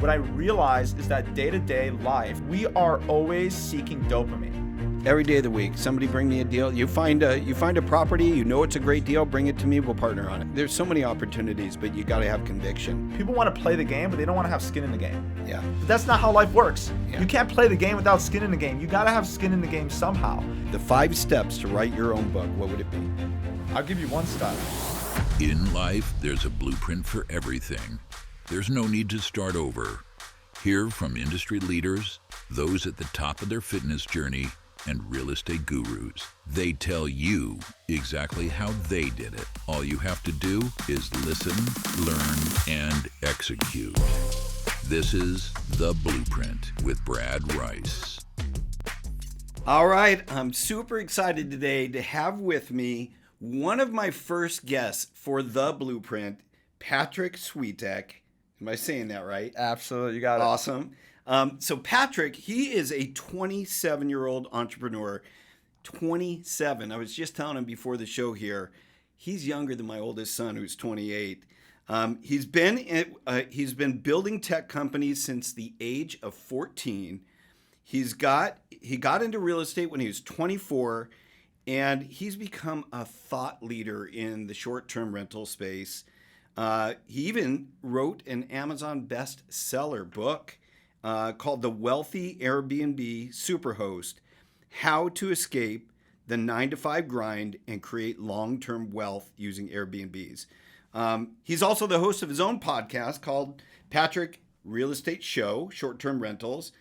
What I realized is that day-to-day life, we are always seeking dopamine. Every day of the week, somebody bring me a deal. You find a property, you know it's a great deal, bring it to me, we'll partner on it. There's so many opportunities, but you got to have conviction. People want to play the game, but they don't want to have skin in the game. Yeah. But that's not how life works. Yeah. You can't play the game without skin in the game. You got to have skin in the game somehow. The 5 steps to write your own book, what would it be? I'll give you one step. In life, there's a blueprint for everything. There's no need to start over. Hear from industry leaders, those at the top of their fitness journey, and real estate gurus. They tell you exactly how they did it. All you have to do is listen, learn, and execute. This is The Blueprint with Brad Rice. All right, I'm super excited today to have with me one of my first guests for The Blueprint, Patryk Swietek. Am I saying that right? Absolutely, you got it. Awesome. So Patryk, he is a 27-year-old entrepreneur. 27. I was just telling him before the show here, he's younger than my oldest son, who's 28. He's been building tech companies since the age of 14. He got into real estate when he was 24, and he's become a thought leader in the short-term rental space. He even wrote an Amazon bestseller book called The Wealthy Airbnb Superhost: How to Escape the 9-to-5 Grind and Create Long-Term Wealth Using Airbnbs. He's also the host of his own podcast called Patryk Real Estate Show, Short-Term Rentals.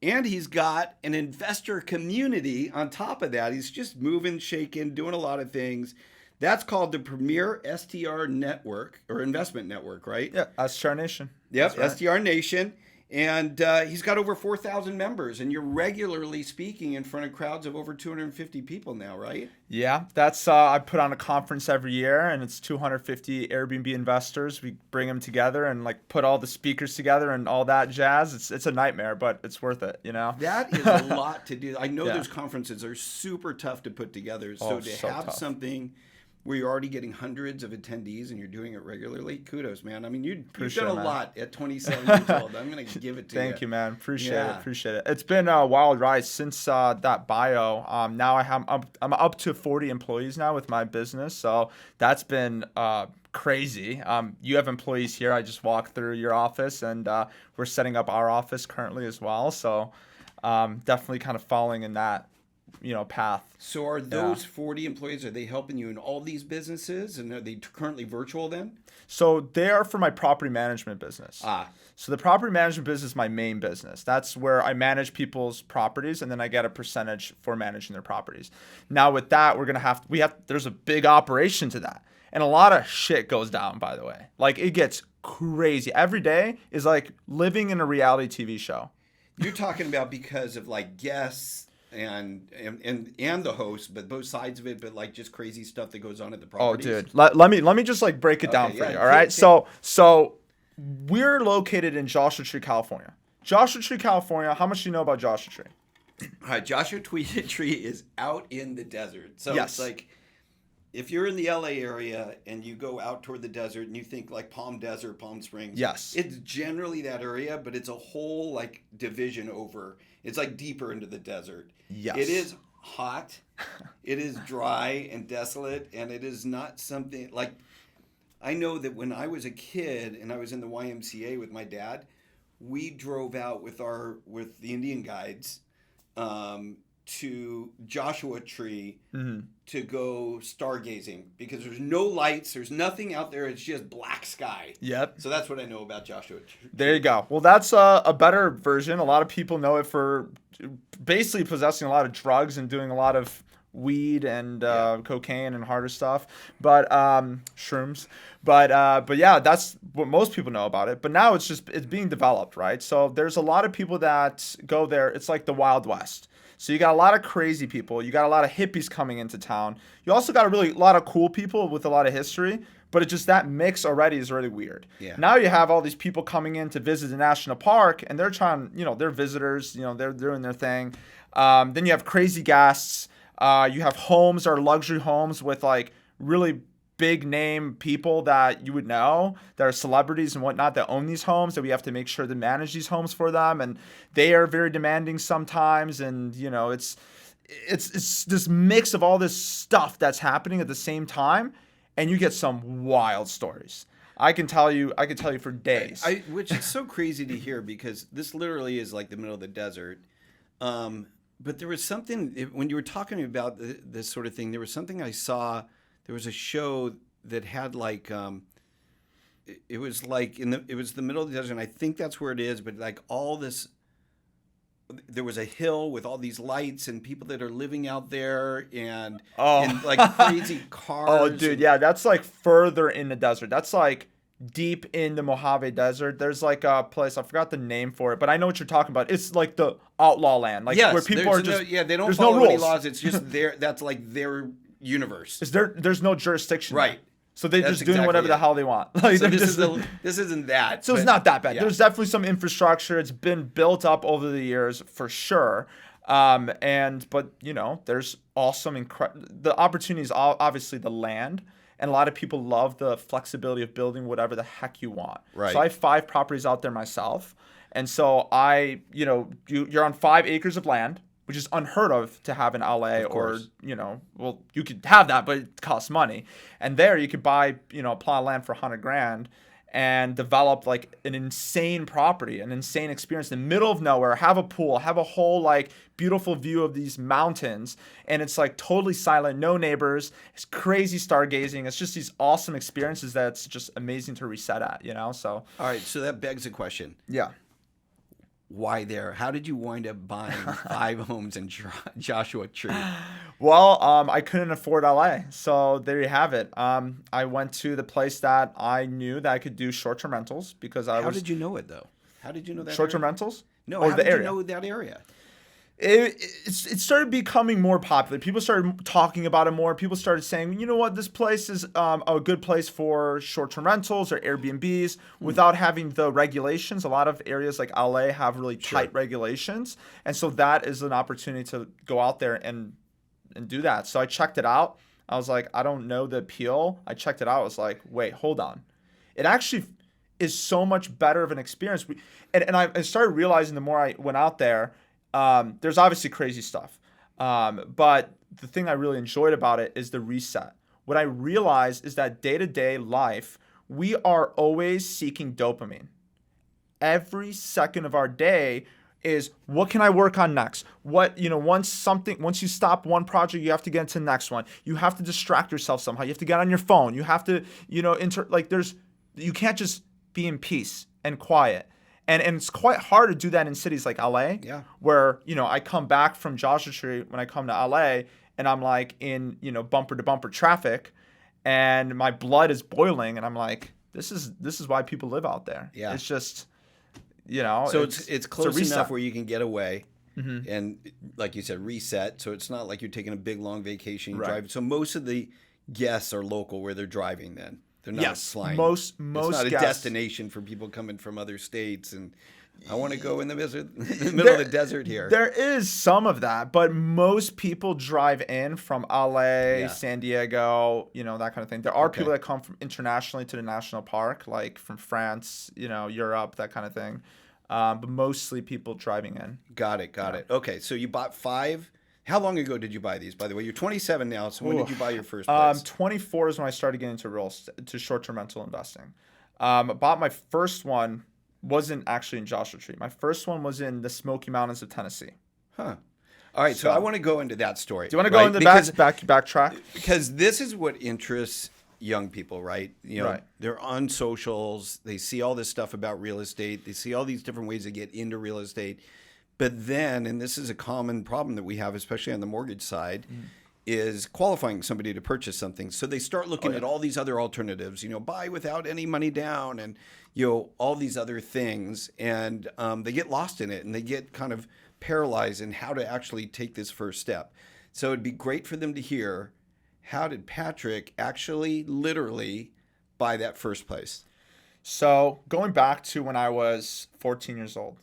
And he's got an investor community on top of that. He's just moving, shaking, doing a lot of things. That's called the Premier STR Network, or Investment Network, right? Yeah, STR Nation. Yep, Right. STR Nation. And he's got over 4,000 members, and you're regularly speaking in front of crowds of over 250 people now, right? Yeah, that's I put on a conference every year, and it's 250 Airbnb investors. We bring them together and like put all the speakers together and all that jazz. It's a nightmare, but it's worth it, you know. That is a lot to do. I know Yeah. those conferences are super tough to put together. So to so have tough. something where you're already getting hundreds of attendees and you're doing it regularly, kudos, man. I mean, you've Appreciate done it, a man. lot at 27 years old. I'm going to give it to you. Thank you, man. Appreciate Yeah. it. It's been a wild ride since that bio. Now I'm up to 40 employees now with my business, so that's been crazy. You have employees here. I just walked through your office, and we're setting up our office currently as well. So definitely kind of following in that path. So are those 40 employees, are they helping you in all these businesses? And are they currently virtual then? So they are for my property management business. Ah. So the property management business is my main business. That's where I manage people's properties, and then I get a percentage for managing their properties. Now with that, there's a big operation to that. And a lot of shit goes down, by the way. Like, it gets crazy. Every day is like living in a reality TV show. You're talking about because of like guests and the host, but both sides of it, but like just crazy stuff that goes on at the properties. Oh, dude. Let me just like break it down for you. All right. So we're located in Joshua Tree, California. Joshua Tree, California. How much do you know about Joshua Tree? All right, Joshua Tree is out in the desert. So Yes. It's like if you're in the LA area and you go out toward the desert and you think like Palm Desert, Palm Springs. Yes. It's generally that area, but it's a whole like division over. It's like deeper into the desert. Yes. It is hot. It is dry and desolate, and it is not something like I know that when I was a kid and I was in the YMCA with my dad, we drove out with the Indian guides to Joshua Tree to go stargazing because there's no lights, there's nothing out there, it's just black sky. Yep. So that's what I know about Joshua Tree. There you go. Well, that's a better version. A lot of people know it for basically possessing a lot of drugs and doing a lot of weed and cocaine and harder stuff, but shrooms. But yeah, that's what most people know about it. But now it's being developed, right? So there's a lot of people that go there. It's like the Wild West. So you got a lot of crazy people. You got a lot of hippies coming into town. You also got a lot of cool people with a lot of history. But it just that mix already is really weird. Yeah. Now you have all these people coming in to visit the national park, and they're trying, they're visitors. They're doing their thing. Then you have crazy guests. You have homes or luxury homes with like really big name people that you would know that are celebrities and whatnot that own these homes that we have to make sure to manage these homes for them, and they are very demanding sometimes, and it's this mix of all this stuff that's happening at the same time, and you get some wild stories. I can tell you for days. Which is so crazy to hear, because this literally is like the middle of the desert. But there was something when you were talking about this sort of thing. There was something I saw. There was a show that had like it was like it was the middle of the desert, and I think that's where it is. But like all this, there was a hill with all these lights and people that are living out there, and like crazy cars. Oh, dude, yeah, that's like further in the desert. That's like deep in the Mojave Desert. There's like a place, I forgot the name for it, but I know what you're talking about. It's like the outlaw land, like where people are just they don't there's follow no any rules. laws. It's just that's like their universe. There's no jurisdiction, right? There. So they're just doing exactly whatever the hell they want. Like so this isn't that. So it's not that bad. Yeah. There's definitely some infrastructure. It's been built up over the years for sure. But there's awesome the opportunities, obviously the land. And a lot of people love the flexibility of building whatever the heck you want. Right. So I have 5 properties out there myself. And so you're on 5 acres of land, which is unheard of to have in LA, or, you could have that, but it costs money. And there you could buy, a plot of land for $100,000 and develop like an insane property, an insane experience in the middle of nowhere, have a pool, have a whole like beautiful view of these mountains. And it's like totally silent, no neighbors. It's crazy stargazing. It's just these awesome experiences that's just amazing to reset at, so. All right. So that begs a question. Yeah. Why there? How did you wind up buying 5 homes in Joshua Tree? Well, I couldn't afford LA, so there you have it. I went to the place that I knew that I could do short-term rentals because How did you know it though? How did you know that short-term rentals? No, or how the did area? you know that area? It started becoming more popular. People started talking about it more. People started saying, you know what, this place is a good place for short-term rentals or Airbnbs without having the regulations. A lot of areas like LA have really tight regulations. And so that is an opportunity to go out there and do that. So I checked it out. I was like, I don't know the appeal. I checked it out. I was like, wait, hold on. It actually is so much better of an experience. And I started realizing the more I went out there, there's obviously crazy stuff. But the thing I really enjoyed about it is the reset. What I realized is that day-to-day life, we are always seeking dopamine. Every second of our day is, what can I work on next? Once you stop one project, you have to get into the next one. You have to distract yourself somehow. You have to get on your phone. You have to, you can't just be in peace and quiet. And it's quite hard to do that in cities like LA, where, I come back from Joshua Tree when I come to LA and I'm like in, bumper to bumper traffic and my blood is boiling and I'm like, this is why people live out there. Yeah. It's just, So it's close enough where you can get away and, like you said, reset. So it's not like you're taking a big long vacation. You drive. So most of the guests are local where they're driving then. They're not flying. Most it's not a guests, destination for people coming from other states, and I want to go in the middle of the desert here. There is some of that, but most people drive in from LA, San Diego, that kind of thing. There are people that come from internationally to the national park, like from France, Europe, that kind of thing. But mostly people driving in. Got it. Okay, so you bought 5. How long ago did you buy these, by the way? You're 27 now, so when did you buy your first place? 24 is when I started getting into short-term rental investing. Bought my first one, wasn't actually in Joshua Tree. My first one was in the Smoky Mountains of Tennessee. Huh. All right, so I want to go into that story. Do you want to go into backtrack? Because this is what interests young people, right? They're on socials. They see all this stuff about real estate. They see all these different ways to get into real estate. But then, and this is a common problem that we have, especially on the mortgage side, is qualifying somebody to purchase something. So they start looking at all these other alternatives, buy without any money down and, all these other things. And they get lost in it and they get kind of paralyzed in how to actually take this first step. So it'd be great for them to hear, how did Patryk actually literally buy that first place? So going back to when I was 14 years old,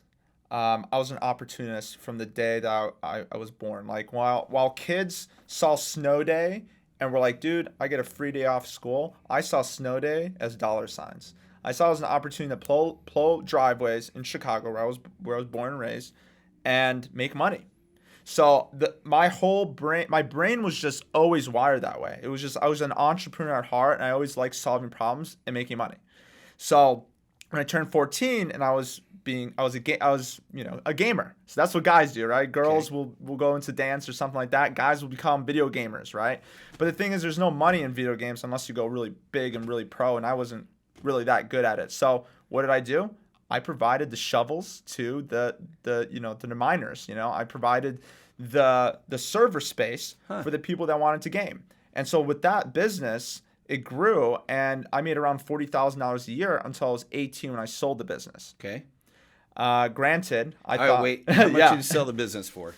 I was an opportunist from the day that I was born. Like while kids saw snow day and were like, dude, I get a free day off school. I saw snow day as dollar signs. I saw it as an opportunity to plow driveways in Chicago, where I was born and raised, and make money. So my brain was just always wired that way. It was just, I was an entrepreneur at heart, and I always liked solving problems and making money. So when I turned 14 and I was a gamer. So that's what guys do, right? Girls will go into dance or something like that. Guys will become video gamers, right? But the thing is, there's no money in video games unless you go really big and really pro, and I wasn't really that good at it. So what did I do? I provided the shovels to the miners. I provided the server space for the people that wanted to game. And so with that business, it grew, and I made around $40,000 a year until I was 18 when I sold the business. Okay. Granted, All right, wait. How much did you sell the business for?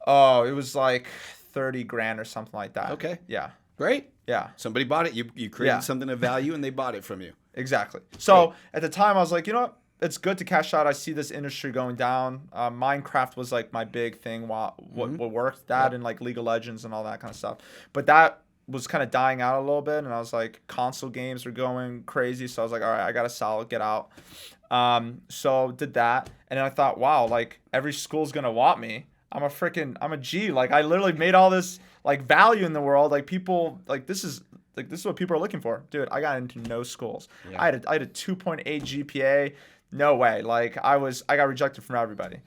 Oh, it was like 30 grand or something like that. Okay. Yeah. Great. Yeah. Somebody bought it. You created something of value, and they bought it from you. Exactly. So at the time, I was like, you know what? It's good to cash out. I see this industry going down. Minecraft was like my big thing. What worked, that and like League of Legends and all that kind of stuff. But that was kind of dying out a little bit, and I was like, console games were going crazy. So I was like, all right, I got to sell it, get out. So did that, and then I thought, wow, like every school's gonna want me. I'm a G. Like I literally made all this like value in the world. Like people, this is what people are looking for, dude. I got into no schools. Yeah. I had a 2.8 GPA. No way. Like I got rejected from everybody.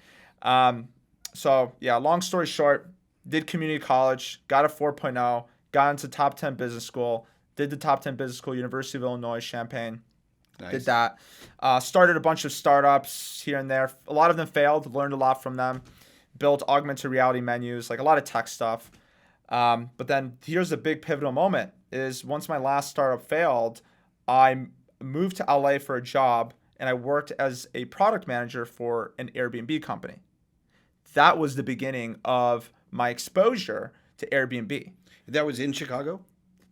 So yeah, long story short, did community college, got a 4.0, got into top 10 business school, did the top 10 business school, University of Illinois, Champaign. Nice. Did that. Started a bunch of startups here and there. A lot of them failed, learned a lot from them. Built augmented reality menus, like a lot of tech stuff. But then here's the big pivotal moment is once my last startup failed, I moved to LA for a job, and I worked as a product manager for an Airbnb company. That was the beginning of my exposure to Airbnb. That was in Chicago?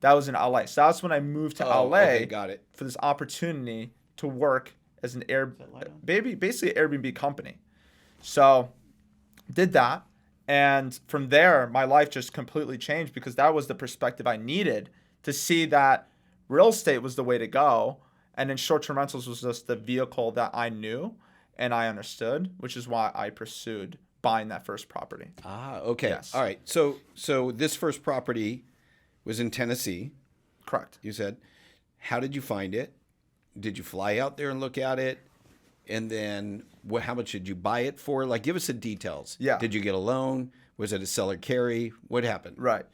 That was in LA. So that's when I moved to LA. Okay, got it. For this opportunity to work as basically an Airbnb company. So did that. And from there, my life just completely changed because that was the perspective I needed to see that real estate was the way to go. And then short-term rentals was just the vehicle that I knew and I understood, which is why I pursued buying that first property. Ah, okay. Yes. All right. So this first property was in Tennessee. Correct. You said. How did you find it? Did you fly out there and look at it? And then how much did you buy it for? Like, give us the details. Yeah. Did you get a loan? Was it a seller carry? What happened? Right.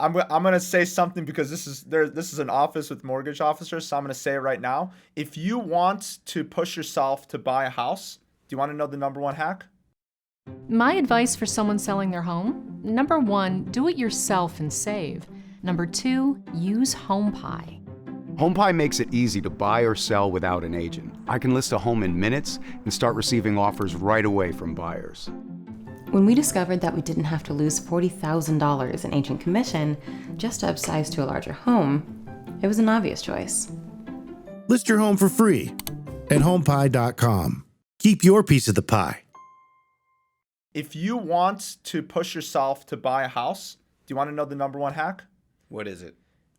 I'm going to say something because this is an office with mortgage officers, so I'm going to say it right now. If you want to push yourself to buy a house, do you want to know the number one hack? My advice for someone selling their home: number 1, do it yourself and save. Number 2, use HomePie. HomePie makes it easy to buy or sell without an agent. I can list a home in minutes and start receiving offers right away from buyers. When we discovered that we didn't have to lose $40,000 in agent commission just to upsize to a larger home, it was an obvious choice. List your home for free at homepie.com. Keep your piece of the pie. If you want to push yourself to buy a house, do you want to know the number one hack? What is it?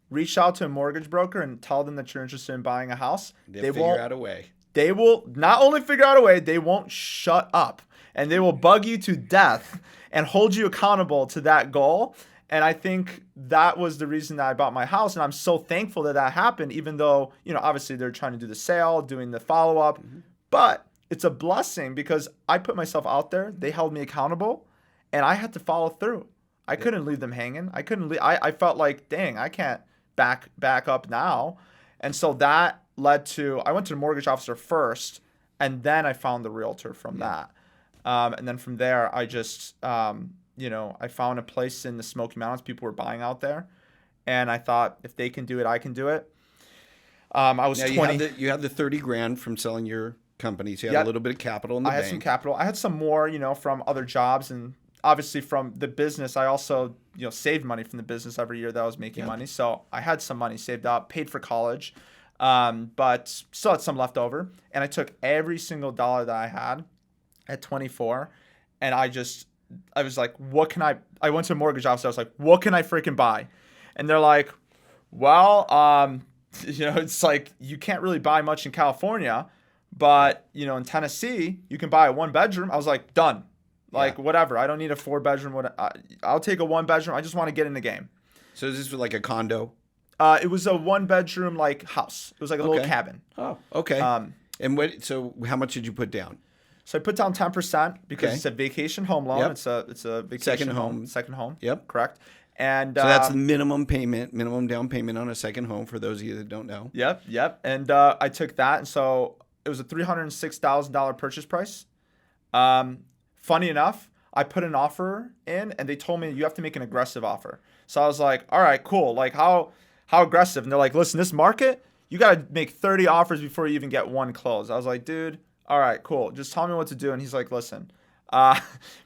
Reach out to a mortgage broker and tell them that you're interested in buying a house. They'll figure out a way. They will not only figure out a way, they won't shut up. And they will bug you to death and hold you accountable to that goal. And I think that was the reason that I bought my house. And I'm so thankful that that happened, even though, obviously they're trying to do the sale, doing the follow-up. Mm-hmm. But it's a blessing because I put myself out there. They held me accountable, and I had to follow through. I couldn't leave them hanging. I couldn't leave. I felt like, dang, I can't back up now. And so that led to, I went to the mortgage officer first, and then I found the realtor from that. And then from there, I just, I found a place in the Smoky Mountains. People were buying out there. And I thought, if they can do it, I can do it. I was 20. You had the 30 grand from selling your company. So you had a little bit of capital in the bank. I had some capital. I had some more, from other jobs. And obviously from the business, I also, saved money from the business every year that I was making money. So I had some money saved up, paid for college, but still had some left over. And I took every single dollar that I had at 24, and I was like, I went to a mortgage office. I was like, what can I freaking buy? And they're like, well, it's like you can't really buy much in California, but, in Tennessee, you can buy a 1-bedroom. I was like, done. Like, whatever. I don't need a 4-bedroom. I'll take a 1-bedroom. I just want to get in the game. So is this like a condo? It was a 1-bedroom, like, house. It was like a little cabin. Oh, okay. And so how much did you put down? So I put down 10% because it's a vacation home loan. Yep. It's a vacation second home. Yep. Correct. And so that's the minimum down payment on a second home for those of you that don't know. Yep. And I took that, and so it was a $306,000 purchase price. Funny enough, I put an offer in, and they told me you have to make an aggressive offer. So I was like, all right, cool. Like how aggressive? And they're like, listen, this market, you got to make 30 offers before you even get one close. I was like, dude, all right, cool. Just tell me what to do. And he's like, listen,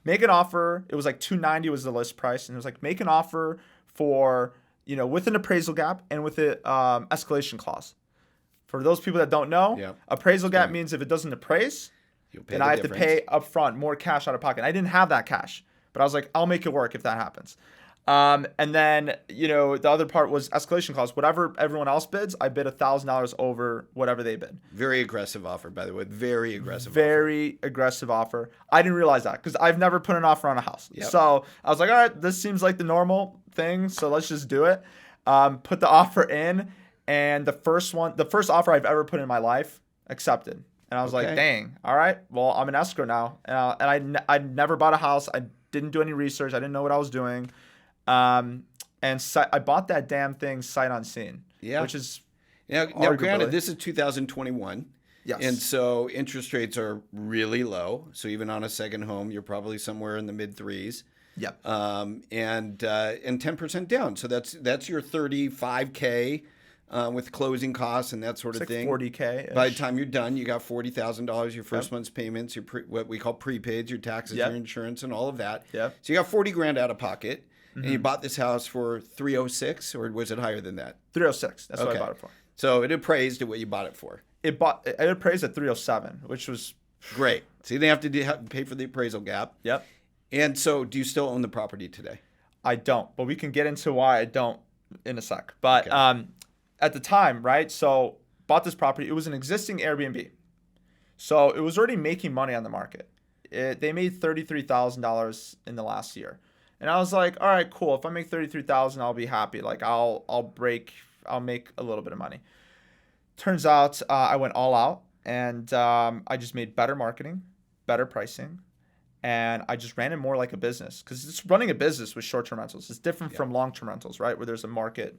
make an offer. It was like $290 was the list price. And it was like, make an offer for, with an appraisal gap and with an escalation clause. For those people that don't know, appraisal gap means if it doesn't appraise, then I have to pay up front more cash out of pocket. I didn't have that cash, but I was like, I'll make it work if that happens. And then, the other part was escalation clause. Whatever everyone else bids, I bid $1,000 over whatever they bid. Very aggressive offer, by the way. Very aggressive offer. I didn't realize that because I've never put an offer on a house. Yep. So I was like, all right, this seems like the normal thing. So let's just do it. Put the offer in, and the first offer I've ever put in my life accepted. And I was like, dang, all right, well, I'm an escrow now. And I never bought a house. I didn't do any research. I didn't know what I was doing. And I bought that damn thing sight unseen. Yeah. Which is now granted, this is 2021. Yes. And so interest rates are really low. So even on a second home, you're probably somewhere in the mid 3s. Yep. And 10% down. So that's your $35K. With closing costs and that sort of thing. $40K. By the time you're done, you got $40,000, your first month's payments, your what we call prepaids, your taxes, your insurance, and all of that. Yep. So you got $40,000 out of pocket, and you bought this house for $306, or was it higher than that? $306. That's what I bought it for. So it appraised at what you bought it for. It appraised at $307, which was great. So you didn't have to pay for the appraisal gap. Yep. And so, do you still own the property today? I don't, but we can get into why I don't in a sec. But at the time, right? So bought this property. It was an existing Airbnb. So it was already making money on the market. They made $33,000 in the last year. And I was like, all right, cool. If I make $33,000, I'll be happy. Like I'll make a little bit of money. Turns out I went all out, and I just made better marketing, better pricing, and I just ran it more like a business, because it's running a business with short-term rentals. It's different from long-term rentals, right? Where there's a market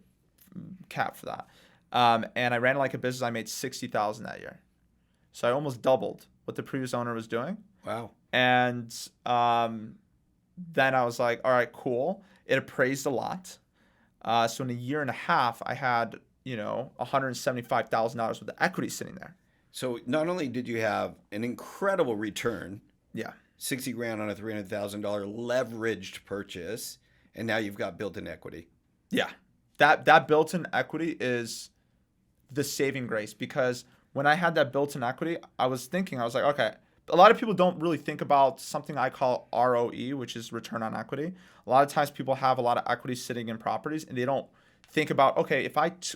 cap for that. And I ran it like a business. I made $60,000 that year. So I almost doubled what the previous owner was doing. Wow. And then I was like, all right, cool. It appraised a lot. So in a year and a half, I had, $175,000 worth of equity sitting there. So not only did you have an incredible return, $60,000 on a $300,000 leveraged purchase, and now you've got built-in equity. Yeah. That built-in equity is the saving grace, because when I had that built-in equity, I was like, okay, a lot of people don't really think about something I call ROE, which is return on equity. A lot of times people have a lot of equity sitting in properties, and they don't think about, okay,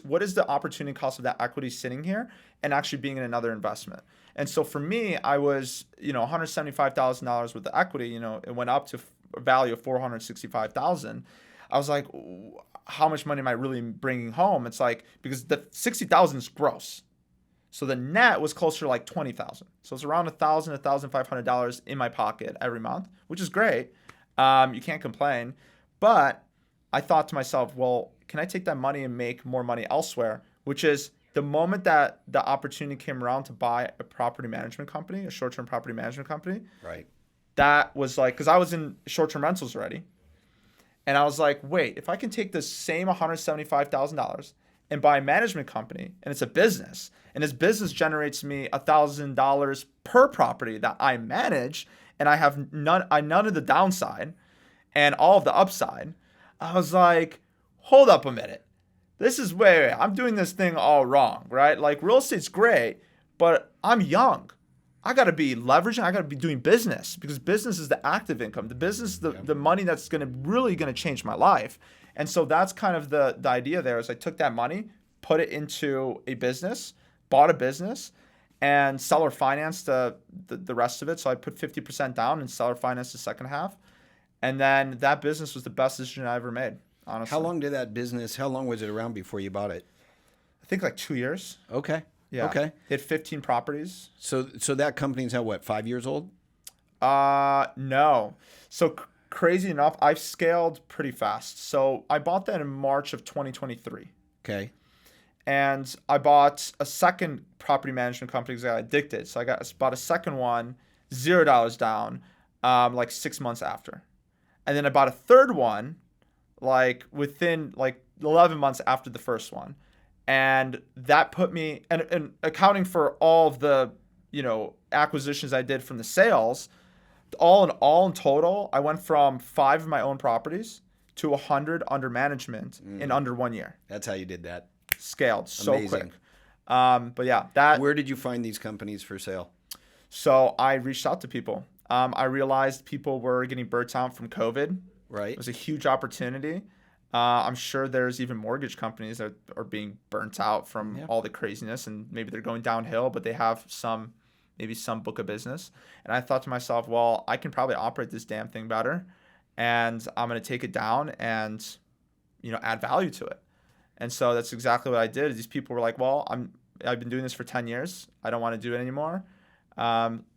what is the opportunity cost of that equity sitting here and actually being in another investment? And so for me, I was, $175,000 worth of equity, it went up to a value of $465,000. I was like, how much money am I really bringing home? It's like, because the $60,000 is gross. So the net was closer to like $20,000. So it's around $1,000, $1,500 in my pocket every month, which is great. You can't complain. But I thought to myself, well, can I take that money and make more money elsewhere? Which is the moment that the opportunity came around to buy a property management company, a short-term property management company. Right. That was like, because I was in short-term rentals already. And I was like, wait, if I can take this same $175,000 and buy a management company, and it's a business, and this business generates me $1,000 per property that I manage, and I have none of the downside and all of the upside, I was like, hold up a minute. This is wait, I'm doing this thing all wrong, right? Like, real estate's great, but I'm young. I got to be leveraging. I got to be doing business, because business is the active income. The business is the money that's really going to change my life. And so that's kind of the idea there is I took that money, put it into a business, bought a business, and seller financed the rest of it. So I put 50% down and seller financed the second half. And then that business was the best decision I ever made, honestly. How long was it around before you bought it? I think like 2 years. Okay. Yeah. Okay. They had 15 properties. So that company's now what, 5 years old? No. So crazy enough, I've scaled pretty fast. So I bought that in March of 2023. Okay. And I bought a second property management company because I got addicted. So I bought a second one, $0 down, like 6 months after. And then I bought a third one, like within like 11 months after the first one. And that put me, and accounting for all of the, acquisitions I did from the sales, all in total, I went from 5 of my own properties to 100 under management in under 1 year. That's how you did that. Scaled so Amazing. quick. But yeah, Where did you find these companies for sale? So I reached out to people. I realized people were getting burnt out from COVID. Right. It was a huge opportunity. I'm sure there's even mortgage companies that are being burnt out from all the craziness, and maybe they're going downhill, but they have maybe some book of business. And I thought to myself, well, I can probably operate this damn thing better, and I'm going to take it down and, add value to it. And so that's exactly what I did. These people were like, well, I've been doing this for 10 years. I don't want to do it anymore.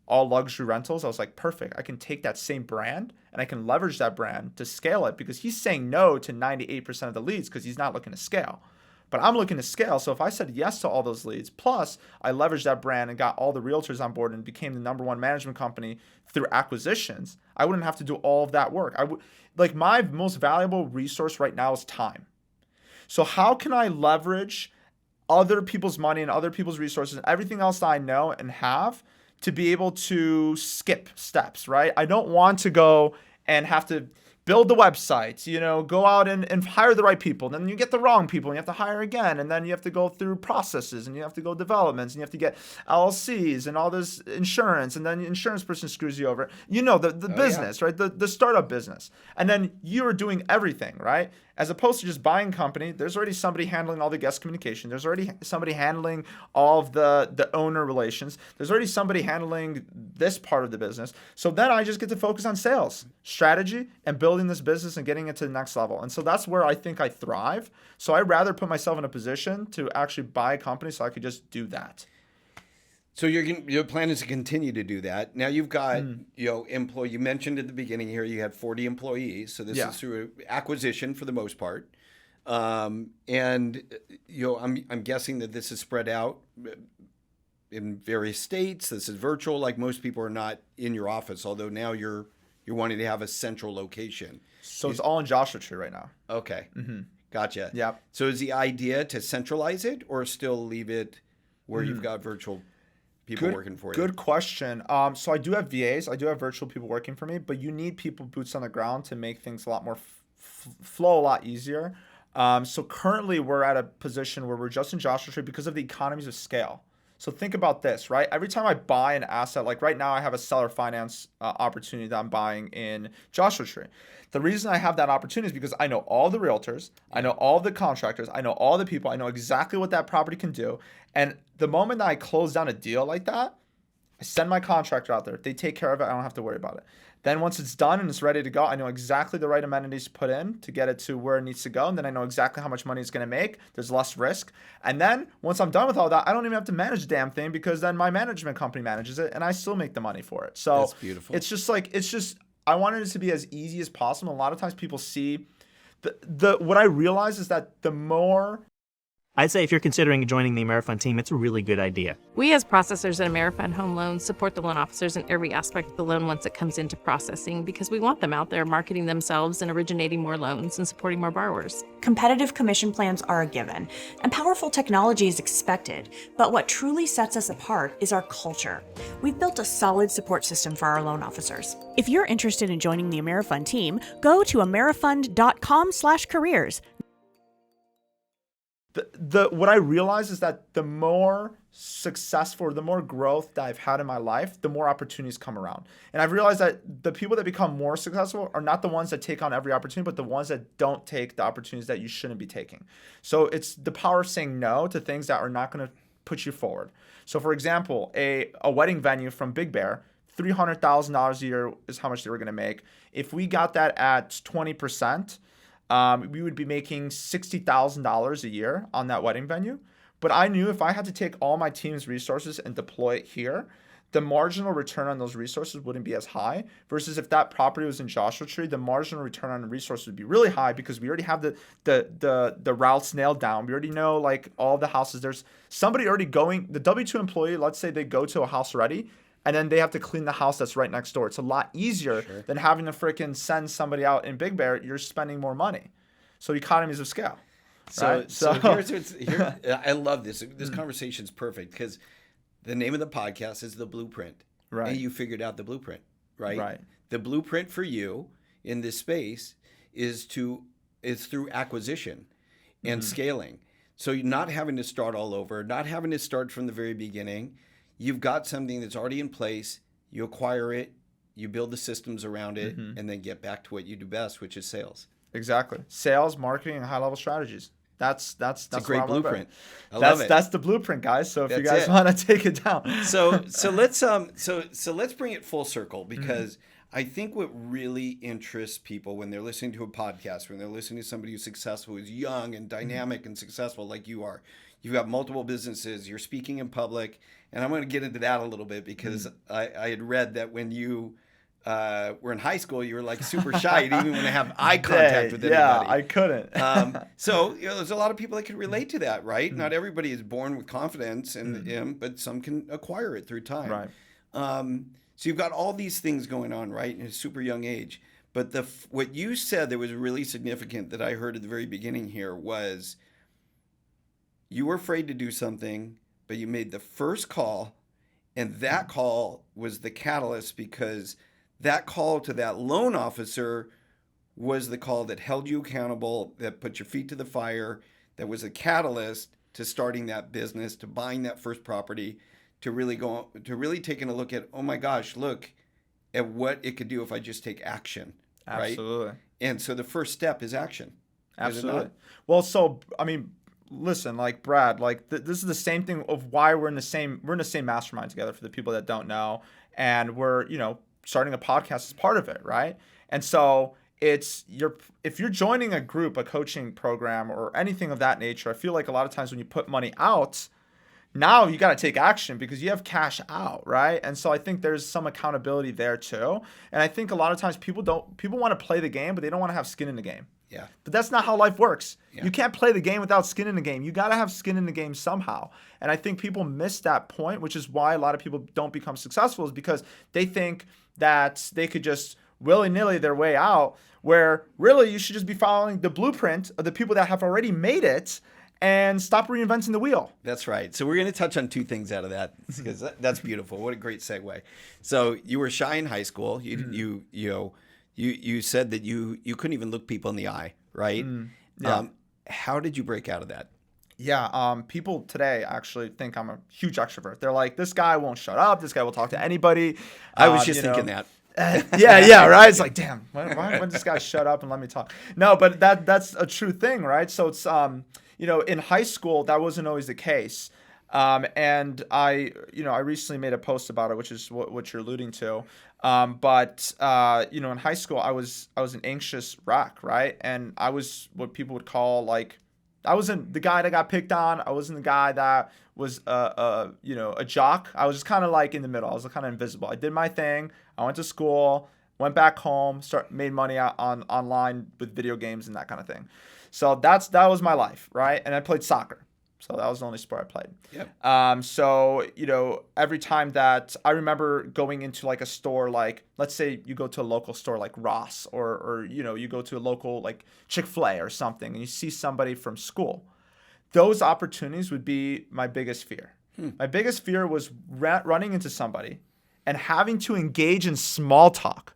All luxury rentals. I was like, perfect. I can take that same brand and I can leverage that brand to scale it, because he's saying no to 98% of the leads because he's not looking to scale. But I'm looking to scale. So if I said yes to all those leads, plus I leveraged that brand and got all the realtors on board and became the #1 management company through acquisitions, I wouldn't have to do all of that work. My most valuable resource right now is time. So how can I leverage other people's money and other people's resources and everything else that I know and have to be able to skip steps, right? I don't want to go and have to build the websites, go out and hire the right people. Then you get the wrong people and you have to hire again. And then you have to go through processes and you have to go developments and you have to get LLCs and all this insurance. And then the insurance person screws you over. The business, right? The startup business. And then you're doing everything, right? As opposed to just buying a company, there's already somebody handling all the guest communication. There's already somebody handling all of the owner relations. There's already somebody handling this part of the business. So then I just get to focus on sales, strategy, and building this business and getting it to the next level. And so that's where I think I thrive. So I'd rather put myself in a position to actually buy a company so I could just do that. So your plan is to continue to do that. Now you've got, you mentioned at the beginning here, you had 40 employees. So this is through acquisition for the most part. I'm guessing that this is spread out in various states. This is virtual. Like most people are not in your office, although now you're wanting to have a central location. So it's all in Joshua Tree right now. Okay. Mm-hmm. Gotcha. Yeah. So is the idea to centralize it or still leave it where you've got virtual people working for you? Good question. So I do have VAs. I do have virtual people working for me, but you need people boots on the ground to make things a lot more flow a lot easier. So currently we're at a position where we're just in Joshua Tree because of the economies of scale. So think about this, right? Every time I buy an asset, like right now I have a seller finance opportunity that I'm buying in Joshua Tree. The reason I have that opportunity is because I know all the realtors, I know all the contractors, I know all the people, I know exactly what that property can do. And the moment that I close down a deal like that, I send my contractor out there. They take care of it. I don't have to worry about it. Then once it's done and it's ready to go, I know exactly the right amenities to put in to get it to where it needs to go. And then I know exactly how much money it's going to make. There's less risk. And then once I'm done with all that, I don't even have to manage the damn thing because then my management company manages it and I still make the money for it. So that's beautiful. I wanted it to be as easy as possible. A lot of times people see what I realize is that the more I'd say if you're considering joining the AmeriFund team, it's a really good idea. We as processors at AmeriFund Home Loans support the loan officers in every aspect of the loan once it comes into processing because we want them out there marketing themselves and originating more loans and supporting more borrowers. Competitive commission plans are a given, and powerful technology is expected, but what truly sets us apart is our culture. We've built a solid support system for our loan officers. If you're interested in joining the AmeriFund team, go to amerifund.com/careers. what I realized is that the more successful, or the more growth that I've had in my life, the more opportunities come around. And I've realized that the people that become more successful are not the ones that take on every opportunity, but the ones that don't take the opportunities that you shouldn't be taking. So it's the power of saying no to things that are not going to put you forward. So for example, a wedding venue from Big Bear, $300,000 a year is how much they were going to make. If we got that at 20%, we would be making $60,000 a year on that wedding venue. But I knew if I had to take all my team's resources and deploy it here, the marginal return on those resources wouldn't be as high, versus if that property was in Joshua Tree, the marginal return on the resources would be really high because we already have the routes nailed down. We already know like all the houses. There's somebody already going, the W-2 employee, let's say they go to a house already, and then they have to clean the house that's right next door. It's a lot easier than having to freaking send somebody out in Big Bear. You're spending more money. So economies of scale. So here's what's here. I love this. This conversation is perfect because the name of the podcast is The Blueprint. Right. And you figured out the blueprint, right? Right. The blueprint for you in this space is through acquisition and scaling. So you're not having to start all over, not having to start from the very beginning. You've got something that's already in place. You acquire it, you build the systems around it, and then get back to what you do best, which is sales. Exactly. Sales, marketing, and high-level strategies. That's a great blueprint. I love love it. That's the blueprint, guys. So if you guys want to take it down. So let's bring it full circle, because I think what really interests people when they're listening to a podcast, when they're listening to somebody who's successful, who's young and dynamic and successful like you are, you've got multiple businesses, you're speaking in public, and I'm going to get into that a little bit because I had read that when you were in high school, you were like super shy. You didn't even want to have eye contact with anybody. Yeah, I couldn't. So there's a lot of people that can relate to that, right? Not everybody is born with confidence, but some can acquire it through time. Right. So you've got all these things going on, right, in a super young age. But what you said that was really significant that I heard at the very beginning here was you were afraid to do something, but you made the first call, and that call was the catalyst, because that call to that loan officer was the call that held you accountable, that put your feet to the fire, that was a catalyst to starting that business, to buying that first property, to really taking a look at, oh my gosh, look at what it could do if I just take action. Absolutely. Right? And so the first step is action. Absolutely. Well, so I mean, listen, like Brad, like this is the same thing of why we're in the same mastermind together, for the people that don't know, and we're starting a podcast is part of it, right? And so if you're joining a group, a coaching program, or anything of that nature, I feel like a lot of times when you put money out, now you got to take action because you have cash out, right? And so I think there's some accountability there too. And I think a lot of times people want to play the game, but they don't want to have skin in the game. Yeah. But that's not how life works. Yeah. You can't play the game without skin in the game. You got to have skin in the game somehow. And I think people miss that point, which is why a lot of people don't become successful, is because they think that they could just willy-nilly their way out, where really you should just be following the blueprint of the people that have already made it and stop reinventing the wheel. That's right. So we're going to touch on two things out of that, because that's beautiful. What a great segue. So you were shy in high school. You said that you couldn't even look people in the eye, right? Yeah. How did you break out of that? Yeah. People today actually think I'm a huge extrovert. They're like, this guy won't shut up. This guy will talk to anybody. I was just thinking that. Yeah, right. It's like, damn, why would this guy shut up and let me talk? No, but that's a true thing, right? So it's in high school that wasn't always the case, and I recently made a post about it, which is what you're alluding to. But in high school I was an anxious wreck, right? And I was what people would call like, I wasn't the guy that got picked on. I wasn't the guy that was a jock. I was just kind of like in the middle. I was kind of invisible. I did my thing. I went to school, went back home, made money online with video games and that kind of thing. So that was my life, right? And I played soccer. So that was the only sport I played. Yep. So every time that I remember going into like a store, like let's say you go to a local store like Ross, or you go to a local like Chick-fil-A or something, and you see somebody from school. Those opportunities would be my biggest fear. My biggest fear was running into somebody and having to engage in small talk.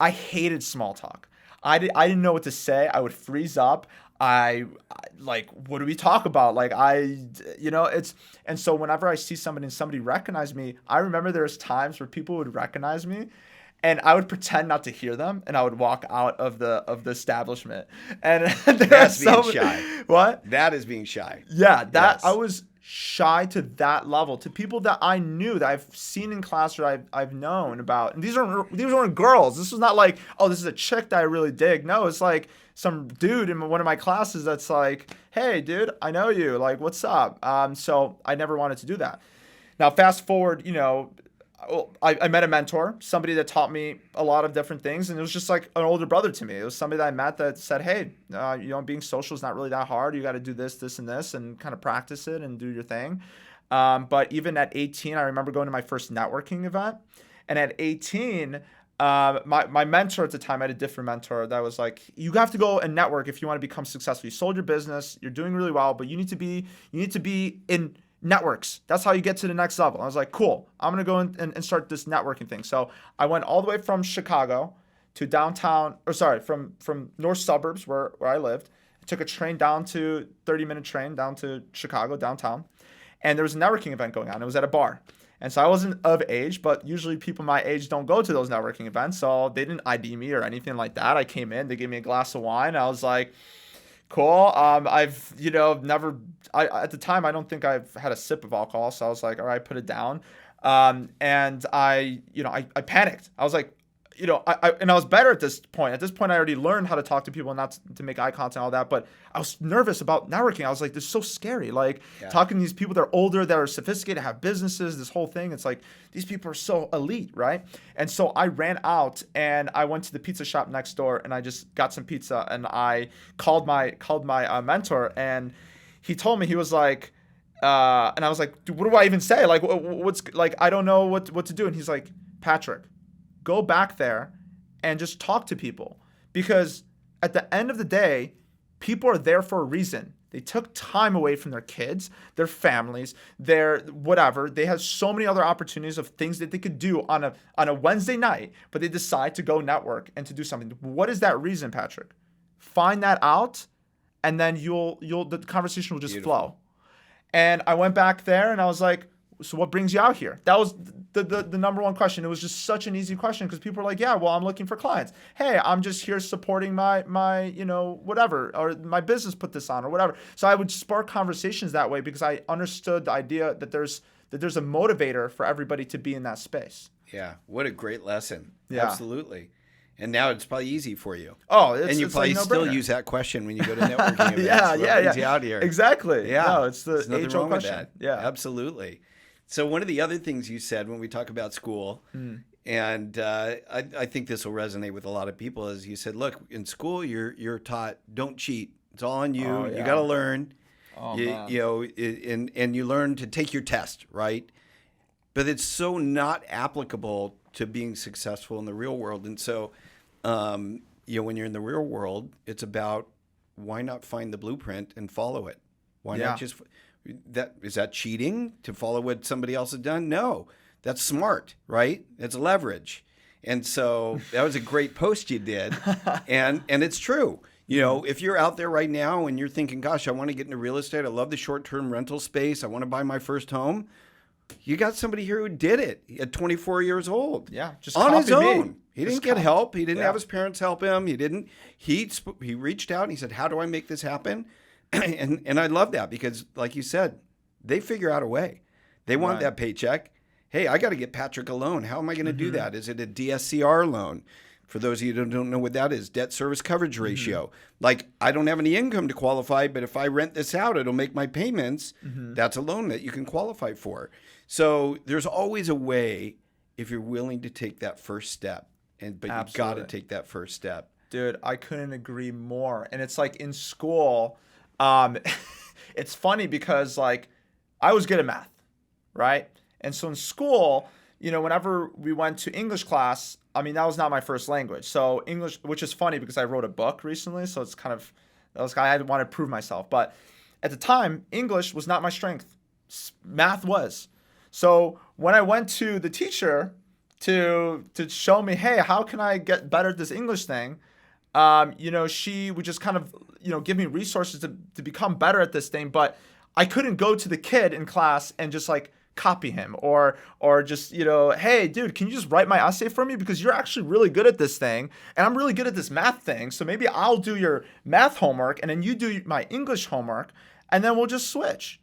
I hated small talk. I didn't know what to say. I would freeze up. like, what do we talk about? Like, and so whenever I see somebody and somebody recognize me, I remember there's times where people would recognize me and I would pretend not to hear them and I would walk out of the establishment. And that's being shy. What? That is being shy. Yeah, Yes. I was shy to that level, to people that I knew, that I've seen in class or I've known about. And these weren't girls. This was not like, oh, this is a chick that I really dig. No, it's like some dude in one of my classes that's like, hey, dude, I know you. Like, what's up? So I never wanted to do that. Now, fast forward, I met a mentor, somebody that taught me a lot of different things, and it was just like an older brother to me. It was somebody that I met that said, hey, being social is not really that hard. You got to do this, this, and this, and kind of practice it and do your thing. But even at 18, I remember going to my first networking event. And at 18, my mentor at the time, I had a different mentor that was like, you have to go and network if you want to become successful. You sold your business, you're doing really well, but you need to be in networks. That's how you get to the next level. I was like, cool, I'm going to go and start this networking thing. So I went all the way from Chicago to downtown, from north suburbs where I lived. I took a train down to 30-minute train down to Chicago, downtown. And there was a networking event going on. It was at a bar. And so I wasn't of age, but usually people my age don't go to those networking events. So they didn't ID me or anything like that. I came in, they gave me a glass of wine. I was like, cool. I've, never, at the time, I don't think I've had a sip of alcohol. So I was like, all right, put it down. And I panicked. I was like, and I was better at this point. At this point, I already learned how to talk to people and not to make eye contact and all that. But I was nervous about networking. I was like, this is so scary. Like talking to these people that are older, that are sophisticated, have businesses, this whole thing. It's like, these people are so elite, right? And so I ran out and I went to the pizza shop next door and I just got some pizza and I called my mentor and he told me, he was like, and I was like, dude, what do I even say? Like, what's like, I don't know what to do. And he's like, Patryk, go back there and just talk to people, because at the end of the day, people are there for a reason. They took time away from their kids, their families, their whatever. They have so many other opportunities of things that they could do on a Wednesday night, but they decide to go network and to do something. What is that reason, Patryk? Find that out, and then the conversation will just flow. And I went back there and I was like, so what brings you out here? That was the number one question. It was just such an easy question because people are like, yeah, well, I'm looking for clients. Hey, I'm just here supporting my whatever, or my business put this on or whatever. So I would spark conversations that way because I understood the idea that there's a motivator for everybody to be in that space. Yeah, what a great lesson. Yeah. Absolutely. And now it's probably easy for you. Oh, and you probably like still use that question when you go to networking events. What brings you out here? Exactly. Yeah, no, it's the nothing age-old wrong with question. that. Yeah, absolutely. So one of the other things you said when we talk about school, and I think this will resonate with a lot of people, is you said, look, in school you're taught don't cheat. It's all on you. Oh, yeah. You got to learn. Oh, man. And you learn to take your test, right? But it's so not applicable to being successful in the real world. And so, when you're in the real world, it's about, why not find the blueprint and follow it? Why not just is that cheating to follow what somebody else has done? No, that's smart, right? It's leverage. And so that was a great post you did. and it's true. If you're out there right now and you're thinking, gosh, I want to get into real estate. I love the short-term rental space. I want to buy my first home. You got somebody here who did it at 24 years old. Yeah, just on his copy own. me. He didn't get help. He didn't have his parents help him. He didn't. He reached out and he said, how do I make this happen? and I love that because, like you said, they figure out a way. They want that paycheck. Hey, I got to get Patryk a loan. How am I going to do that? Is it a DSCR loan? For those of you who don't know what that is, debt service coverage ratio. Like, I don't have any income to qualify, but if I rent this out, it'll make my payments. That's a loan that you can qualify for. So there's always a way if you're willing to take that first step. But you've got to take that first step. Dude, I couldn't agree more. And it's like in school, it's funny because like I was good at math, right? And so in school, whenever we went to English class, I mean, that was not my first language. So English, which is funny because I wrote a book recently. So it's kind of, I had to want to prove myself. But at the time, English was not my strength. Math was. So when I went to the teacher to show me, hey, how can I get better at this English thing? she would just kind of, give me resources to become better at this thing. But I couldn't go to the kid in class and just like copy him or just, hey, dude, can you just write my essay for me? Because you're actually really good at this thing and I'm really good at this math thing. So maybe I'll do your math homework and then you do my English homework and then we'll just switch.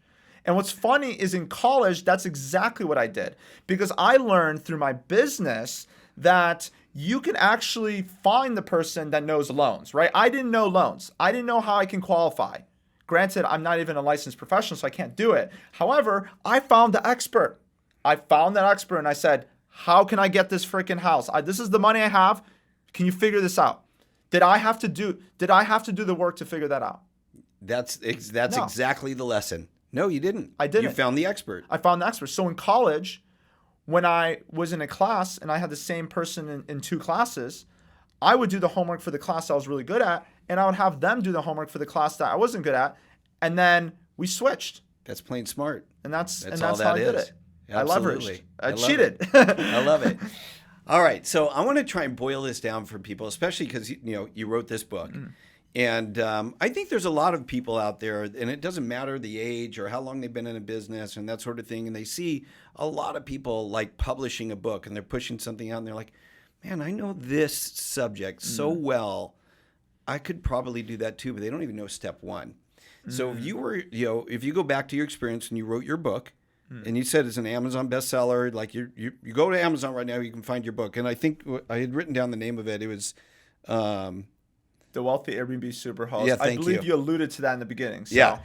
And what's funny is in college, that's exactly what I did, because I learned through my business that you can actually find the person that knows loans, right? I didn't know loans. I didn't know how I can qualify. Granted, I'm not even a licensed professional, so I can't do it. However, I found the expert. I found that expert and I said, how can I get this freaking house? This is the money I have. Can you figure this out? Did I have to do the work to figure that out? That's No. exactly the lesson. No, you didn't. I didn't. You found the expert. I found the expert. So in college, when I was in a class and I had the same person in two classes, I would do the homework for the class I was really good at, and I would have them do the homework for the class that I wasn't good at, and then we switched. That's plain smart. And that's all how I that did is. it. Absolutely. I leveraged. I cheated. I love it. All right, so I want to try and boil this down for people, especially because you wrote this book. And I think there's a lot of people out there, and it doesn't matter the age or how long they've been in a business and that sort of thing. And they see a lot of people like publishing a book and they're pushing something out and they're like, man, I know this subject so well. I could probably do that too, but they don't even know step one. So if you were, if you go back to your experience and you wrote your book and you said it's an Amazon bestseller, like you go to Amazon right now, you can find your book. And I think I had written down the name of it. It was, The Wealthy Airbnb Superhost. Yeah, I believe you alluded to that in the beginning. So, yeah.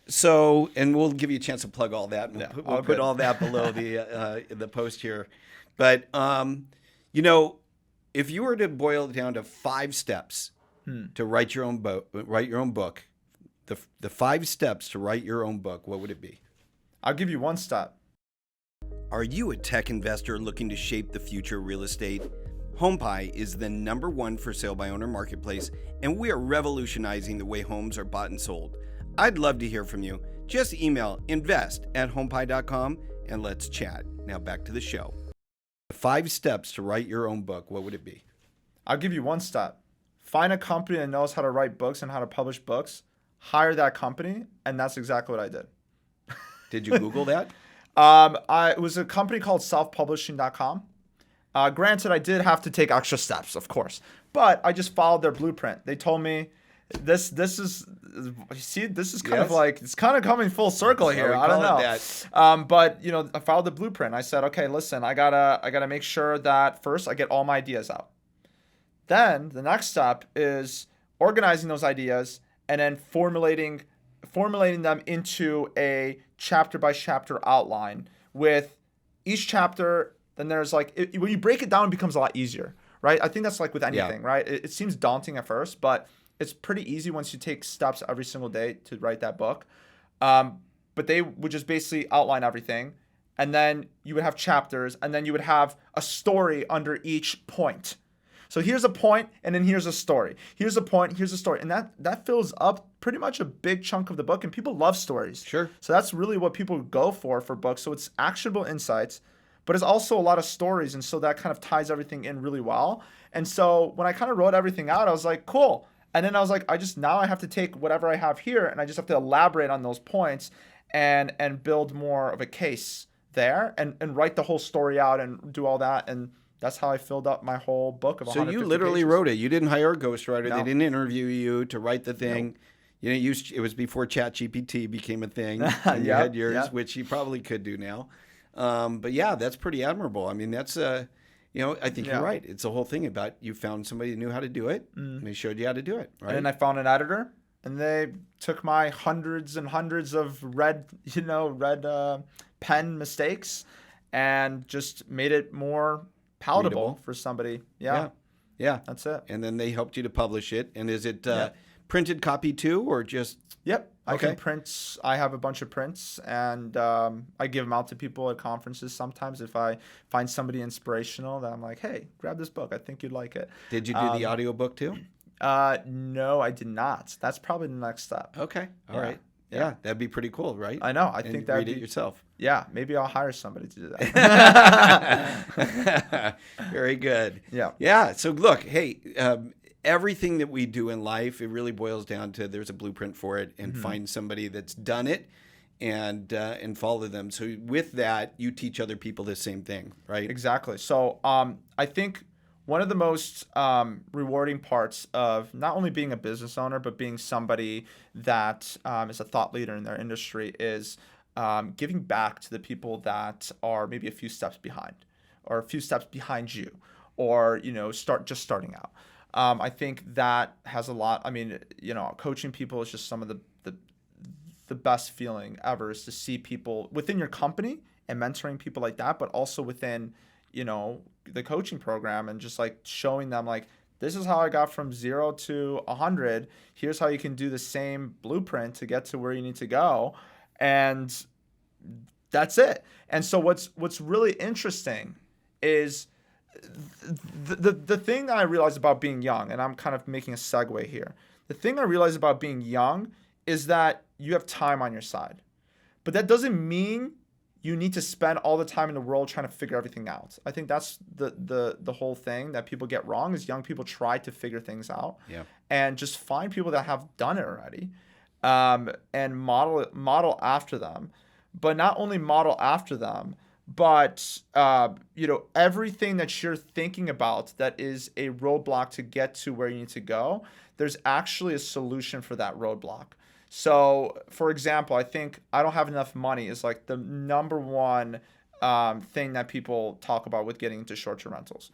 So, and we'll give you a chance to plug all that. We'll put good. all that below the post here. But if you were to boil it down to 5 steps to write your own book, the 5 steps to write your own book, what would it be? I'll give you one step. Are you a tech investor looking to shape the future of real estate? HomePie is the #1 for sale by owner marketplace, and we are revolutionizing the way homes are bought and sold. I'd love to hear from you. Just email invest@homepie.com and let's chat. Now back to the show. 5 steps to write your own book, what would it be? I'll give you one step. Find a company that knows how to write books and how to publish books. Hire that company, and that's exactly what I did. Did you Google that? It was a company called selfpublishing.com. Granted, I did have to take extra steps, of course, but I just followed their blueprint. They told me this is kind of like, it's kind of coming full circle here. I don't know. But I followed the blueprint. I said, okay, listen, I gotta make sure that first I get all my ideas out. Then the next step is organizing those ideas and then formulating them into a chapter by chapter outline with each chapter. Then there's when you break it down, it becomes a lot easier, right? I think that's like with anything, right? It seems daunting at first, but it's pretty easy once you take steps every single day to write that book. But they would just basically outline everything. And then you would have chapters, and then you would have a story under each point. So here's a point, and then here's a story. Here's a point, here's a story. And that fills up pretty much a big chunk of the book. And people love stories. Sure. So that's really what people go for books. So it's actionable insights, but it's also a lot of stories. And so that kind of ties everything in really well. And so when I kind of wrote everything out, I was like, cool. And then I was like, now I have to take whatever I have here and I just have to elaborate on those points and build more of a case there and write the whole story out and do all that. And that's how I filled up my whole book of 150 So you literally pages. wrote it. You didn't hire a ghostwriter. No. They didn't interview you to write the thing. Nope. It was before ChatGPT became a thing. And you had yours, which you probably could do now. But yeah, that's pretty admirable. I mean, that's I think you're right. It's the whole thing about you found somebody who knew how to do it, and they showed you how to do it, right? And then I found an editor, and they took my hundreds and hundreds of red pen mistakes and just made it more palatable Readable. for somebody. Yeah. That's it. And then they helped you to publish it. And is it printed copy too, or just? Yep. I Okay. can print. I have a bunch of prints, and I give them out to people at conferences sometimes if I find somebody inspirational that I'm like, hey, grab this book. I think you'd like it. Did you do the audiobook too? No, I did not. That's probably the next step. Okay. All right. Yeah, that'd be pretty cool, right? I know. I And think that read it yourself. Yeah, maybe I'll hire somebody to do that. Very good. Yeah. Yeah. So look, hey, everything that we do in life, it really boils down to there's a blueprint for it, and find somebody that's done it and follow them. So with that, you teach other people the same thing, right? Exactly. So I think one of the most rewarding parts of not only being a business owner, but being somebody that is a thought leader in their industry is giving back to the people that are maybe a few steps behind, or a few steps behind you, or starting out. I think that has a lot. I mean, coaching people is just some of the best feeling ever, is to see people within your company and mentoring people like that, but also within the coaching program, and just like showing them like, this is how I got from 0 to 100. Here's how you can do the same blueprint to get to where you need to go. And that's it. And so what's really interesting is the thing that I realized about being young, and I'm kind of making a segue here. The thing I realized about being young is that you have time on your side. But that doesn't mean you need to spend all the time in the world trying to figure everything out. I think that's the whole thing that people get wrong, is young people try to figure things out. Yeah. And just find people that have done it already, and model after them. But not only model after them, but everything that you're thinking about that is a roadblock to get to where you need to go, there's actually a solution for that roadblock. So, for example, I think I don't have enough money is like the number one thing that people talk about with getting into short-term rentals.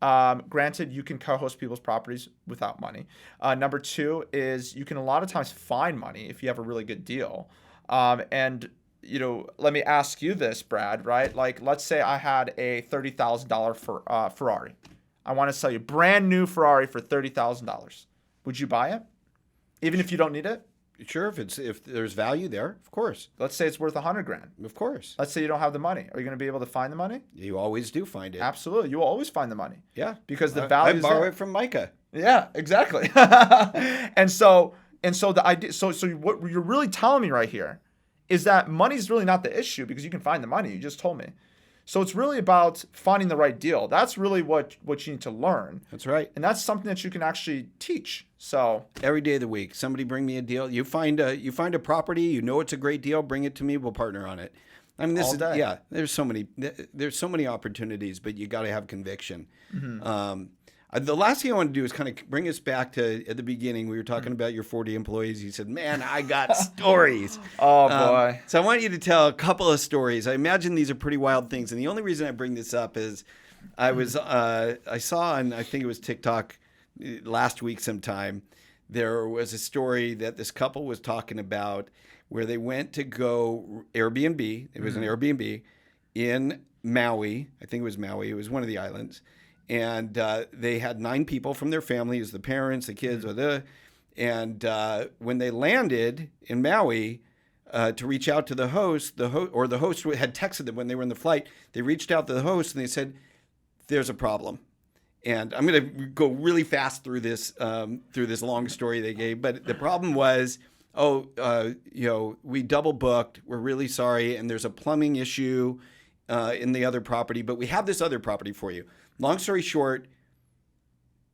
Granted, you can co-host people's properties without money. Number two is you can a lot of times find money if you have a really good deal. And let me ask you this, Brad, right? Like, let's say I had a $30,000 Ferrari. I want to sell you a brand new Ferrari for $30,000. Would you buy it? Even if you don't need it? Sure, if there's value there, of course. Let's say it's worth $100,000. Of course. Let's say you don't have the money. Are you going to be able to find the money? You always do find it. Absolutely. You will always find the money. Yeah. Because the value is I borrow there. it from Micah. Yeah, exactly. and so the idea, so what you're really telling me right here is that money's really not the issue, because you can find the money. You just told me. So it's really about finding the right deal. That's really what you need to learn. That's right. And that's something that you can actually teach. So every day of the week, somebody bring me a deal. You find a property, it's a great deal, bring it to me, we'll partner on it. I mean, there's so many opportunities, but you got to have conviction. Mm-hmm. The last thing I want to do is kind of bring us back to at the beginning. We were talking about your 40 employees. You said, man, I got stories. Oh, boy. So I want you to tell a couple of stories. I imagine these are pretty wild things. And the only reason I bring this up is I saw on, I think it was TikTok last week sometime, there was a story that this couple was talking about where they went to go Airbnb. It was an Airbnb in Maui. I think it was Maui. It was one of the islands. And they had 9 people from their family. It was the parents, the kids, and when they landed in Maui to reach out to the host, the host had texted them when they were in the flight. They reached out to the host and they said, "There's a problem." And I'm going to go really fast through this long story they gave. But the problem was, we double booked. We're really sorry, and there's a plumbing issue in the other property, but we have this other property for you. Long story short,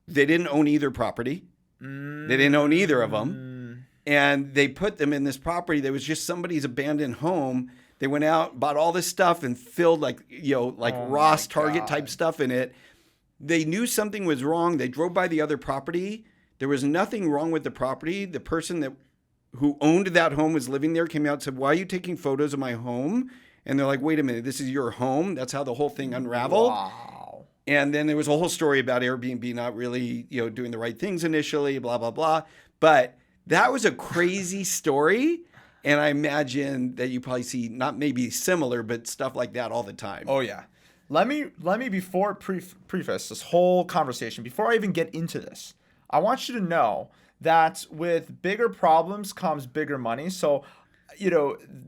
they didn't own either property. They didn't own either of them. And they put them in this property that was just somebody's abandoned home. They went out, bought all this stuff, and filled Ross Target type stuff in it. They knew something was wrong. They drove by the other property. There was nothing wrong with the property. The person who owned that home was living there, came out and said, "Why are you taking photos of my home?" And they're like, "Wait a minute, this is your home?" That's how the whole thing unraveled. Wow. And then there was a whole story about Airbnb not really, doing the right things initially, blah, blah, blah. But that was a crazy story. And I imagine that you probably see not maybe similar, but stuff like that all the time. Oh, yeah. Let me before preface this whole conversation, before I even get into this, I want you to know that with bigger problems comes bigger money. So,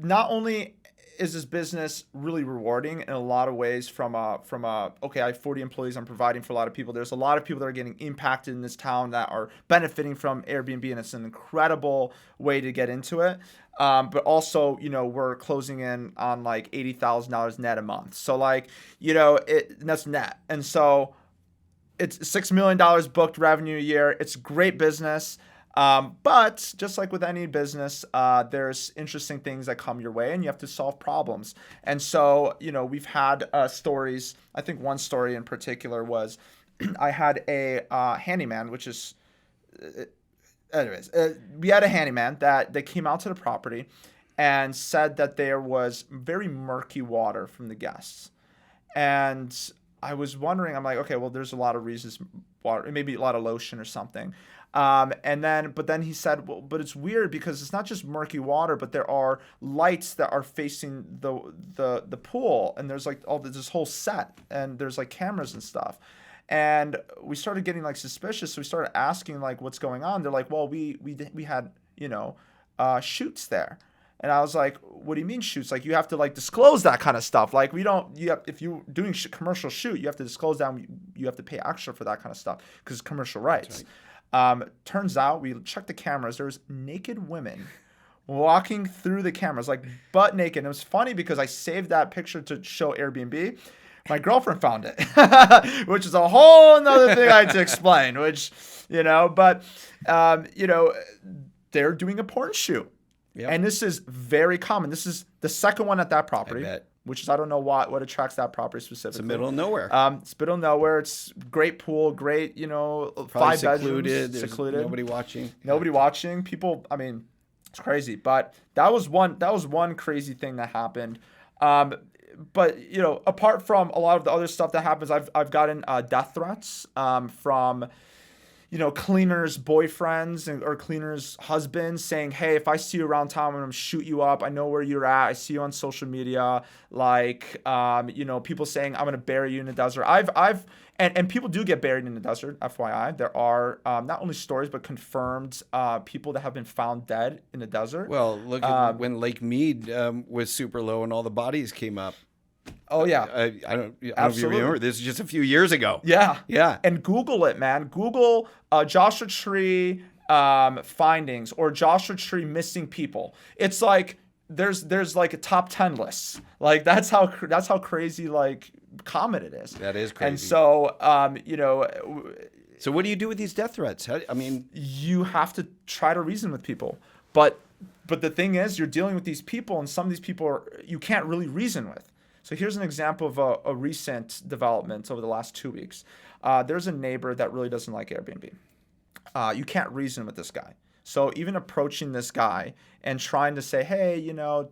not only is this business really rewarding in a lot of ways from okay, I have 40 employees, I'm providing for a lot of people. There's a lot of people that are getting impacted in this town that are benefiting from Airbnb, and it's an incredible way to get into it. But also, we're closing in on like $80,000 net a month. So that's net. And so it's $6 million booked revenue a year. It's great business. But just like with any business, there's interesting things that come your way and you have to solve problems. And so, we've had stories. I think one story in particular was I had a handyman, which is, anyways, we had a handyman that came out to the property and said that there was very murky water from the guests. And I was wondering, I'm like, okay, well, there's a lot of reasons, water, maybe a lot of lotion or something. But then he said, well, but it's weird because it's not just murky water, but there are lights that are facing the pool, and there's like this whole set, and there's like cameras and stuff. And we started getting like suspicious, so we started asking like what's going on. They're like, well, we had shoots there. And I was like, what do you mean shoots? Like, you have to like disclose that kind of stuff. Like, if you're doing commercial shoot, you have to disclose that. You have to pay extra for that kind of stuff because it's commercial rights. Right. Turns out we checked the cameras. There was naked women walking through the cameras, like butt naked. And it was funny because I saved that picture to show Airbnb. My girlfriend found it, which is a whole nother thing I had to explain, they're doing a porn shoot. Yep. And this is very common. This is the second one at that property, which is, I don't know what attracts that property specifically. It's the middle of nowhere. It's middle of nowhere. It's great pool, great, probably 5 bedrooms, secluded. Nobody watching. Nobody watching. People, I mean, it's crazy. But that was one crazy thing that happened. But apart from a lot of the other stuff that happens, I've gotten death threats from cleaners' boyfriends or cleaners' husbands saying, hey, if I see you around town, I'm going to shoot you up. I know where you're at. I see you on social media. Like, people saying, I'm going to bury you in the desert. And people do get buried in the desert, FYI. There are not only stories, but confirmed people that have been found dead in the desert. Well, look at when Lake Mead was super low and all the bodies came up. Oh, yeah. I don't know if you remember. This is just a few years ago. Yeah. Yeah. And Google it, man. Google Joshua Tree findings or Joshua Tree missing people. It's like there's like a top 10 list. Like that's how crazy like common it is. That is crazy. And so So what do you do with these death threats? You have to try to reason with people. But the thing is, you're dealing with these people, and some of these people you can't really reason with. So here's an example of a recent development over the last 2 weeks. There's a neighbor that really doesn't like Airbnb. You can't reason with this guy. So even approaching this guy and trying to say, hey,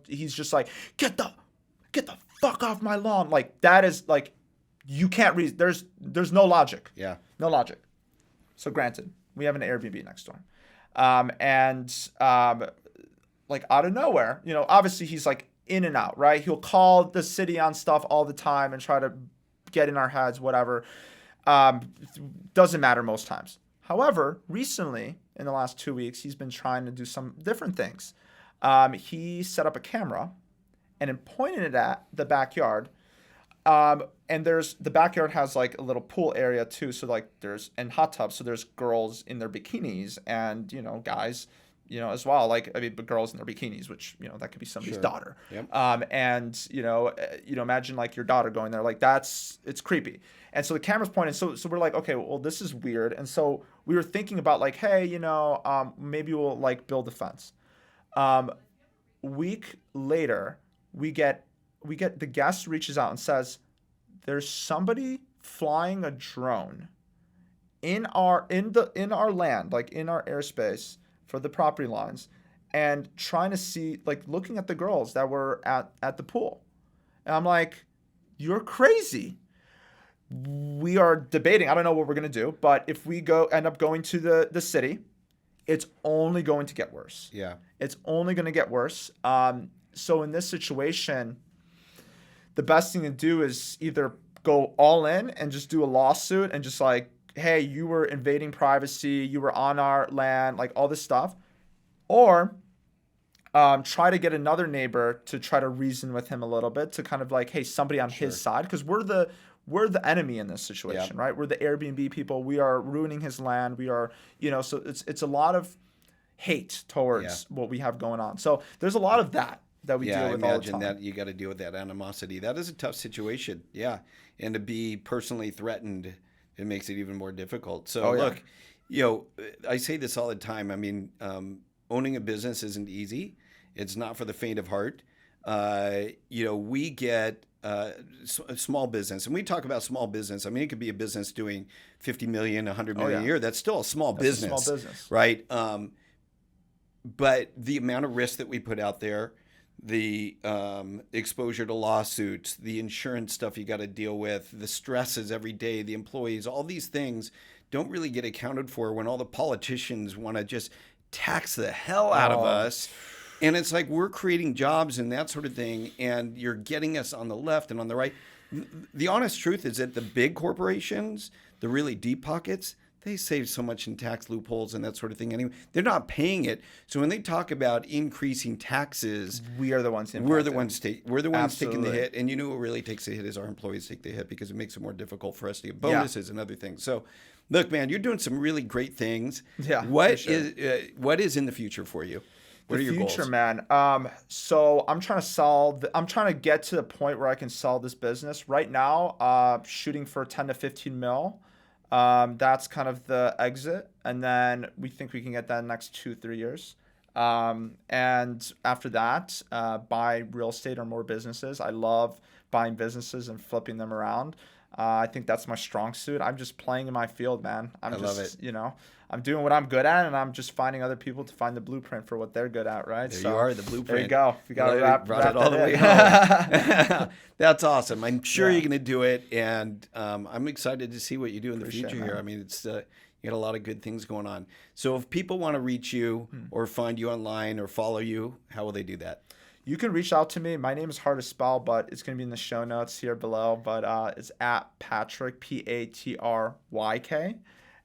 he's just like, get the fuck off my lawn. Like, that is like, you can't reason. There's no logic. Yeah. No logic. So granted, we have an Airbnb next door. Like out of nowhere, obviously he's like, in and out, right? He'll call the city on stuff all the time and try to get in our heads, whatever. Doesn't matter most times. However, recently, in the last 2 weeks, he's been trying to do some different things. He set up a camera and pointed it at the backyard. And the backyard has like a little pool area too. So like and hot tubs. So there's girls in their bikinis and, guys, as well, but girls in their bikinis, which, that could be somebody's daughter. Yep. Imagine like your daughter going there, like it's creepy. And so the camera's pointing. So we're like, okay, well, this is weird. And so we were thinking about like, hey, maybe we'll like build a fence. Week later, we get the guest reaches out and says, there's somebody flying a drone in our land, like in our airspace, for the property lines, and trying to see, like, looking at the girls that were at the pool. And I'm like, you're crazy. We are debating. I don't know what we're going to do, but if we end up going to the city, it's only going to get worse. Yeah. It's only going to get worse. So in this situation, the best thing to do is either go all in and just do a lawsuit and just like, hey, you were invading privacy, you were on our land, like all this stuff. Or try to get another neighbor to try to reason with him a little bit to kind of like, hey, somebody on his side. Because we're the enemy in this situation, right? We're the Airbnb people. We are ruining his land. We are, so it's a lot of hate towards what we have going on. So there's a lot of that we deal with all the time. I imagine that you got to deal with that animosity. That is a tough situation. Yeah. And to be personally threatened it makes it even more difficult. So Oh, yeah. look, you know, I say this all the time. I mean, owning a business isn't easy. It's not for the faint of heart. You know, we get a small business, and we talk about small business. I mean, it could be a business doing 50 million, 100 million a year. That's still a small business, a small business, right? But the amount of risk that we put out there, the exposure to lawsuits, the insurance stuff you got to deal with, the stresses every day, the employees, all these things don't really get accounted for when all the politicians want to just tax the hell out of us. And it's like we're creating jobs and that sort of thing, and you're getting us on the left and on the right. The honest truth is that the big corporations, the really deep pockets, they save so much in tax loopholes and that sort of thing anyway. They're not paying it. So when they talk about increasing taxes, we are the ones impacted. we're the ones taking the Absolutely. hit. And you know what really takes the hit is our employees take the hit, because it makes it more difficult for us to get bonuses and other things. So look, man, you're doing some really great things. Yeah. What for sure. what is in the future for you? What are your future, goals? man. So I'm trying to get to the point where I can sell this business. Right now, shooting for 10 to 15 mil. That's kind of the exit, and then we think we can get that in the next 2-3 years. And after that, buy real estate or more businesses. I love buying businesses and flipping them around. I think that's my strong suit. I'm just playing in my field, man. I love it. You know, I'm doing what I'm good at, and I'm just finding other people to find the blueprint for what they're good at, right? There you are, the blueprint. There you go. You got to wrap it all the way in. home. That's awesome. I'm sure you're going to do it, and I'm excited to see what you do in the Appreciate future it, here. man. I mean, it's you got a lot of good things going on. So if people want to reach you or find you online or follow you, how will they do that? You can reach out to me. My name is hard to spell, but it's going to be in the show notes here below. But it's at Patryk, Patryk,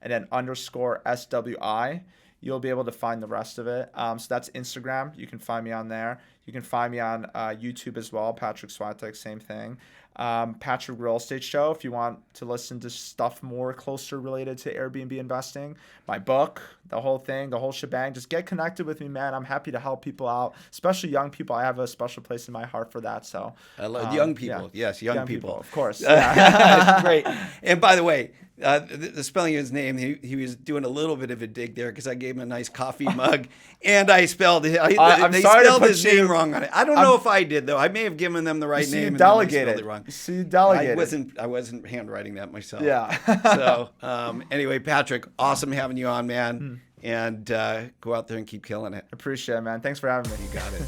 and then _SWI. You'll be able to find the rest of it. So that's Instagram. You can find me on there. You can find me on YouTube as well. Patryk Swietek, same thing. Patryk Real Estate Show, if you want to listen to stuff more closer related to Airbnb investing. My book, the whole thing, the whole shebang. Just get connected with me, man. I'm happy to help people out, especially young people. I have a special place in my heart for that. So I love young people. Yeah. Yes, young people. Of course. That's great. And by the way, the spelling of his name, he was doing a little bit of a dig there because I gave him a nice coffee mug, and I spelled it. They spelled his name wrong on it. I don't know if I did though. I may have given them the right name. You delegated. Spelled it wrong. So you delegated. I wasn't handwriting that myself. Yeah. So anyway, Patryk, awesome having you on, man. And go out there and keep killing it. Appreciate it, man. Thanks for having me. You got it.